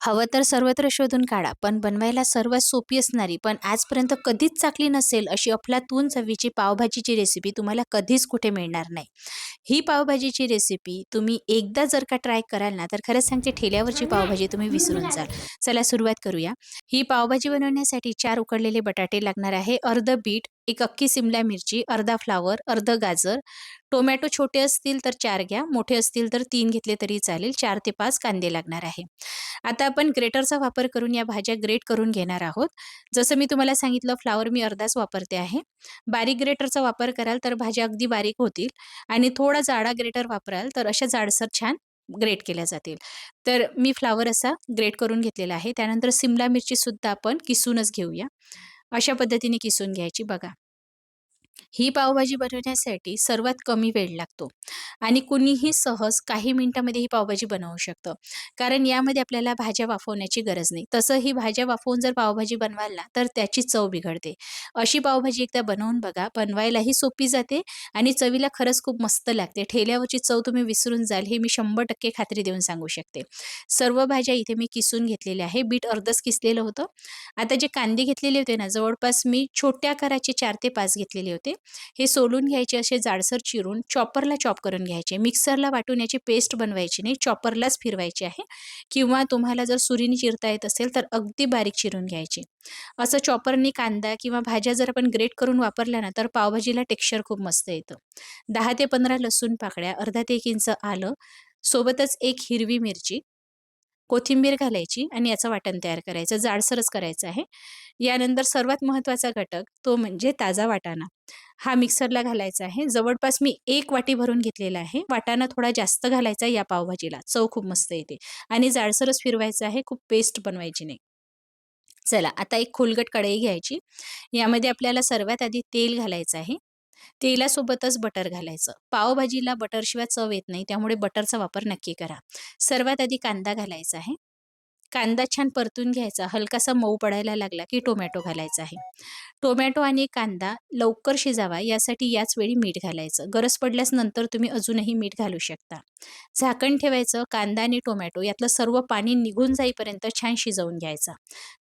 हवं तर सर्वत्र शोधून काढा, पण बनवायला सर्वात सोपी असणारी, पण आजपर्यंत कधीच चाखली नसेल अशी अफलातून चवीची पावभाजीची रेसिपी तुम्हाला कधीच कुठे मिळणार नाही. ही पावभाजीची रेसिपी तुम्ही एकदा जर का ट्राय कराल ना, तर खरंच सांगते ठेल्यावरची पावभाजी तुम्ही विसरून जाल. चला सुरुवात करूया. ही पावभाजी बनवण्यासाठी 4 उकडलेले बटाटे लागणार आहे, अर्धं बीट, 1 अख्खी सिमला मिरची, अर्धा फ्लॉवर, अर्धं गाजर, टोमॅटो छोटे असतील तर 4 घ्या, मोठे असतील तर 3 घेतले तरी चालेल. 4 ते 5 कांदे लागणार आहे. आता आपण ग्रेटरचा वापर करून या भाज्या ग्रेट करून घेणार आहोत. जसं मी तुम्हाला सांगितलं फ्लॉवर मी अर्धाच वापरते आहे. बारीक ग्रेटरचा वापर कराल तर भाज्या अगदी बारीक होतील आणि थोडा जाडा ग्रेटर वापराल तर अशा जाडसर छान ग्रेट केल्या जातील. तर मी फ्लॉवर असा ग्रेट करून घेतलेला आहे. त्यानंतर सिमला मिरचीसुद्धा आपण किसूनच घेऊया. अशा पद्धतीने किसून घ्यायची बघा. ही पावभाजी बनवण्यासाठी सर्वात कमी वेळ लागतो आणि कुणीही सहज काही मिनिटांमध्ये ही पावभाजी बनवू शकतं. कारण यामध्ये आपल्याला भाज्या वाफवण्याची गरज नाही. तसं ही भाज्या वाफवून जर पावभाजी बनवाल ना, तर त्याची चव बिघडते. अशी पावभाजी एकदा बनवून बघा. बनवायलाही सोपी जाते आणि चवीला खरंच खूप मस्त लागते. ठेल्यावरची चव तुम्ही विसरून जाल, हे मी 100% खात्री देऊन सांगू शकते. सर्व भाज्या इथे मी किसून घेतलेल्या आहे. बीट अर्धच किसलेलं होतं. आता जे कांदे घेतलेले होते ना, जवळपास मी छोट्या आकाराचे 4 ते 5 घेतलेले होते. हे सोलून घ्यायचे, असे जाडसर चिरून चॉपरला चॉप करून घ्यायचे. मिक्सरला वाटून याची पेस्ट बनवायची नाही, चॉपरलाच फिरवायची आहे किंवा तुम्हाला जर सुरीने चिरता येत असेल तर अगदी बारीक चिरून घ्यायची. असं चॉपरनी कांदा किंवा भाज्या जर आपण ग्रेट करून वापरल्या ना, तर पावभाजीला टेक्स्चर खूप मस्त येतं. 10 ते 15 लसूण पाकळ्या, अर्धा ते 1 इंच आलं, सोबतच 1 हिरवी मिरची, कोथिंबीर घालायची आणि याचं वाटण तयार करायचं. जाडसरच करायचं आहे. यानंतर सर्वात महत्त्वाचा घटक तो म्हणजे ताजा वाटाणा. हा मिक्सरला घालायचा आहे. जवळपास मी 1 वाटी भरून घेतलेला आहे. वाटाणा थोडा जास्त घालायचा या पावभाजीला. चव खूप मस्त येते आणि जाडसरच फिरवायचं आहे. खूप पेस्ट बनवायची नाही. चला आता एक खोलगट कढई घ्यायची. यामध्ये आपल्याला सर्वात आधी तेल घालायचं आहे. तेलासोबतच बटर घालायचं. पावभाजीला बटरशिवाय चव येत नाही, त्यामुळे बटरचा वापर नक्की करा. सर्वात आधी कांदा घालायचा आहे. कांदा छान परतून घ्यायचा. हलकासा मऊ पडायला लागला की टोमॅटो घालायचा आहे. टोमॅटो आणि कांदा लवकर शिजावा यासाठी याच वेळी मीठ घालायचं. गरज पडल्यास नंतर तुम्ही अजूनही मीठ घालू शकता. झाकण ठेवायचं. कांदा आणि टोमॅटो यातलं सर्व पाणी निघून जाईपर्यंत छान शिजवून घ्यायचा.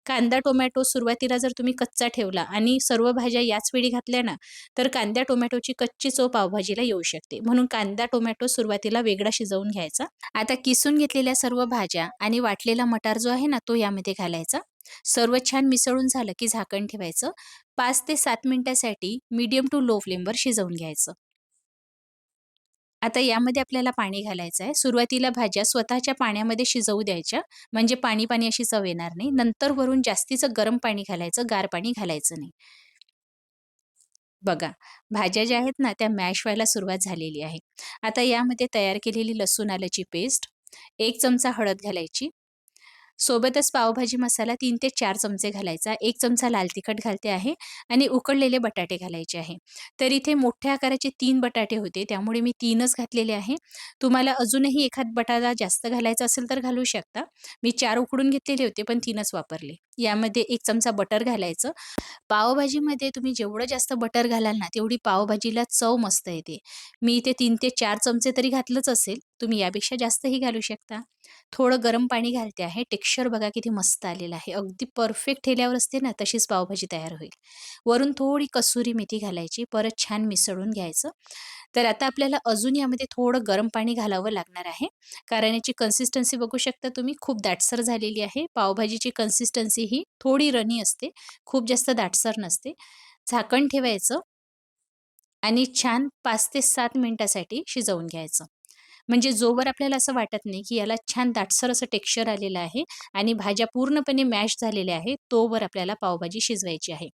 कांदा, टोमॅटो सुरुवातीला जर तुम्ही कच्चा ठेवला आणि सर्व भाज्या याच वेळी घातल्या ना, तर कांद्या टोमॅटोची कच्ची चव पावभाजीला येऊ शकते. म्हणून कांदा, टोमॅटो सुरुवातीला वेगळा शिजवून घ्यायचा. आता किसून घेतलेल्या सर्व भाज्या आणि वाटलेला मटार जो आहे ना, तो यामध्ये घालायचा. सर्व छान मिसळून झालं की झाकण ठेवायचं. 5 ते 7 मिनिटासाठी मीडियम टू लो फ्लेमवर शिजवून घ्यायचं. आता यामध्ये आपल्याला पाणी घालायचं आहे. सुरुवातीला भाज्या स्वतःच्या पाण्यामध्ये शिजवू द्यायच्या, म्हणजे पाणी-पाणी अशी चव येणार नाही. नंतर वरून जास्तीचं गरम पाणी घालायचं, गार पाणी घालायचं नाही. बघा, भाज्या ज्या आहेत ना, त्या मॅश व्हायला सुरुवात झालेली आहे. आता यामध्ये तयार केलेली लसूण आल्याची पेस्ट, 1 चमचा हळद घालायची. सोबतच पावभाजी मसाला 3 ते 4 चमचे घालायचा. 1 चमचा लाल तिखट घालते आहे आणि उकडलेले बटाटे घालायचे आहे. तर इथे मोठ्या आकाराचे 3 बटाटे होते, त्यामुळे मी 3च घातलेले आहे. तुम्हाला अजूनही एखाद बटाटा जास्त घालायचा असेल तर घालू शकता. मी 4 उकडून घेतलेले होते, पण 3च वापरले. यामध्ये 1 चमचा बटर घालायचं. पावभाजीमध्ये तुम्ही जेवढं जास्त बटर घालाल ना, तेवढी पावभाजीला चव मस्त येते. मी इथे 3 ते 4 चमचे तरी घातलंच असेल. तुम्ही यापेक्षा जास्तही घालू शकता. थोडं गरम पाणी घालते आहे. टेक्स्चर बघा किती मस्त आलेलं आहे. अगदी परफेक्ट ठेल्यावर असते ना, तशीच पावभाजी तयार होईल. वरून थोडी कसुरी मेथी घालायची. परत छान मिसळून घ्यायचं. तर आता आपल्याला अजून यामध्ये थोडं गरम पाणी घालावं लागणार आहे. कारण याची कन्सिस्टन्सी बघू शकता तुम्ही खूप दाटसर झालेली आहे. पावभाजीची कन्सिस्टन्सी ही थोडी रनी असते. खूप जास्त दाटसर नसते. झाकण ठेवायचं आणि छान 5 ते 7 मिनिटासाठी शिजवून घ्यायचं. म्हणजे जोवर आपल्याला असं वाटत नाही, की याला छान दाटसर असं टेक्स्चर आलेलं आहे आणि भाज्या पूर्णपणे मॅश झालेल्या आहेत, तोवर आपल्याला पावभाजी शिजवायची आहे.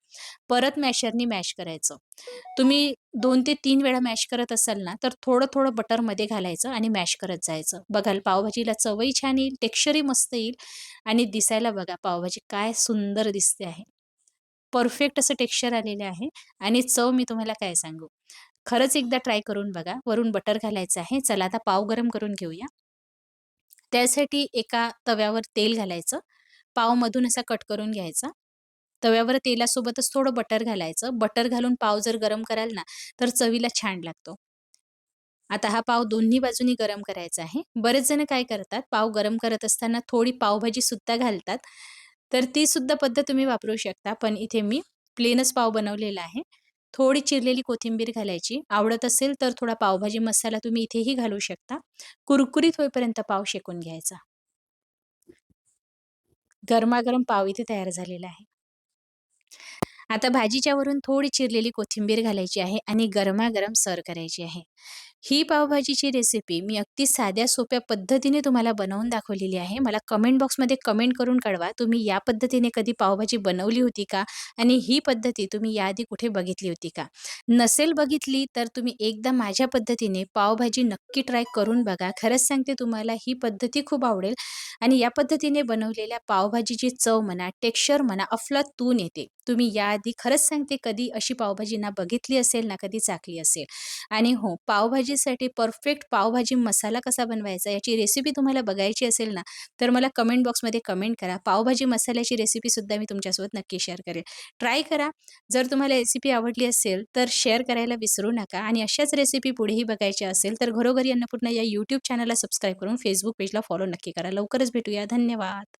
परत मॅशरनी मॅश करायचं. तुम्ही 2 ते 3 वेळा मॅश करत असाल ना, तर थोडं-थोडं बटरमध्ये घालायचं आणि मॅश करत जायचं. बघाल पावभाजीला चवही छान येईल, टेक्स्चरही मस्त येईल आणि दिसायला बघा पावभाजी काय सुंदर दिसते आहे. परफेक्ट असं टेक्स्चर आलेलं आहे आणि चव मी तुम्हाला काय सांगू. खरंच एकदा ट्राय करून बघा. वरून बटर घालायचं आहे. चला आता पाव गरम करून घेऊया. त्यासाठी एका तव्यावर तेल घालायचं. पाव मधून असा कट करून घ्यायचा. तव्यावर तेलासोबतच थोडं बटर घालायचं. बटर घालून पाव जर गरम कराल ना, तर चवीला छान लागतो. आता हा पाव दोन्ही बाजूनी गरम करायचा आहे. बरेच जण काय करतात, पाव गरम करत असताना थोडी पावभाजीसुद्धा घालतात. तर ती सुद्धा पद्धत तुम्ही वापरू शकता. पण इथे मी प्लेनच पाव बनवलेला आहे. थोडी चिरलेली कोथिंबीर घालायची. आवडत असेल तर थोडा पावभाजी मसाला तुम्ही इथेही घालू शकता. कुरकुरीत होईपर्यंत पाव शेकून घ्यायचा. गरमागरम पाव इथे तयार झालेला आहे. आता भाजीच्या वरून थोडी चिरलेली कोथिंबीर घालायची आहे आणि गरमागरम सर्व्ह करायची आहे. ही पावभाजीची रेसिपी मी अगदी साध्या सोप्या पद्धतीने तुम्हाला बनवून दाखवलेली आहे. मला कमेंट बॉक्समध्ये कमेंट करून कळवा, तुम्ही या पद्धतीने कधी पावभाजी बनवली होती का? आणि ही पद्धती तुम्ही याआधी कुठे बघितली होती का? नसेल बघितली तर तुम्ही एकदा माझ्या पद्धतीने पावभाजी नक्की ट्राय करून बघा. खरंच सांगते तुम्हाला ही पद्धती खूप आवडेल आणि या पद्धतीने बनवलेल्या पावभाजीची चव म्हणा, टेक्स्चर म्हणा, अफलातून येते. तुम्ही याआधी खरंच सांगते कधी अशी पावभाजी ना बघितली असेल ना कधी चाखली असेल. आणि हो, पावभाजीसाठी परफेक्ट पावभाजी मसाला कसा बनवायचा याची रेसिपी तुम्हाला बघायची असेल ना, तर मला कमेंट बॉक्समध्ये कमेंट करा. पावभाजी मसाल्याची रेसिपीसुद्धा मी तुमच्यासोबत नक्की शेअर करेन. ट्राय करा. जर तुम्हाला रेसिपी आवडली असेल तर शेअर करायला विसरू नका आणि अशाच रेसिपी पुढेही बघायच्या असेल तर घरोघरी अन्नपूर्णा या यूट्यूब चॅनलला सबस्क्राईब करून फेसबुक पेजला फॉलो नक्की करा. लवकरच भेटूया. धन्यवाद.